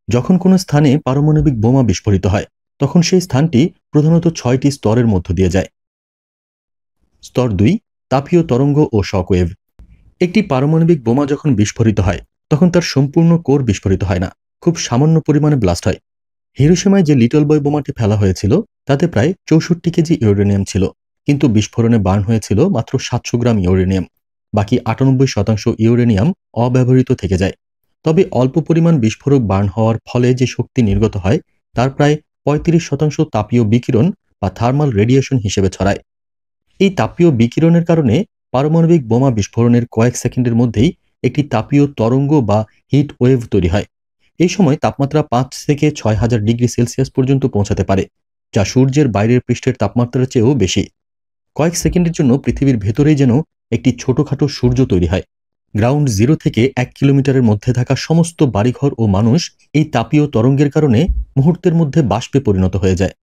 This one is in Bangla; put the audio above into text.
যখন কোনো স্থানে পারমাণবিক বোমা বিস্ফোরিত হয় তখন সেই স্থানটি প্রধানত ৬টি স্তরের মধ্য দিয়ে যায়। স্তর ২, তাপীয় তরঙ্গ ও শকওয়েভ। একটি পারমাণবিক বোমা যখন বিস্ফোরিত হয় তখন তার সম্পূর্ণ কোর বিস্ফোরিত হয় না, খুব সামান্য পরিমাণে ব্লাস্ট হয়। হিরোশিমায় যে লিটল বয় বোমাটি ফেলা হয়েছিল তাতে প্রায় ৬৪ কেজি ইউরেনিয়াম ছিল, কিন্তু বিস্ফোরণে বার্ন হয়েছিল মাত্র ৭০০ গ্রাম ইউরেনিয়াম। বাকি ৯৮% ইউরেনিয়াম অব্যবহৃত থেকে যায়। তবে অল্প পরিমাণ বিস্ফোরক বার্ন হওয়ার ফলে যে শক্তি নির্গত হয় তার প্রায় ৩৫% তাপীয় বিকিরণ বা থার্মাল রেডিয়েশন হিসেবে ছড়ায়। এই তাপীয় বিকিরণের কারণে পারমাণবিক বোমা বিস্ফোরণের কয়েক সেকেন্ডের মধ্যেই একটি তাপীয় তরঙ্গ বা হিট ওয়েভ তৈরি হয়। এই সময় তাপমাত্রা ৫ থেকে ৬,০০০ ডিগ্রি সেলসিয়াস পর্যন্ত পৌঁছাতে পারে, যা সূর্যের বাইরের পৃষ্ঠের তাপমাত্রার চেয়েও বেশি। কয়েক সেকেন্ডের জন্য পৃথিবীর ভেতরেই যেন একটি ছোটখাটো সূর্য তৈরি হয়। গ্রাউন্ড জিরো থেকে ১ কিলোমিটারের মধ্যে থাকা সমস্ত বাড়িঘর ও মানুষ এই তাপীয় তরঙ্গের কারণে মুহূর্তের মধ্যে বাষ্পে পরিণত হয়ে যায়।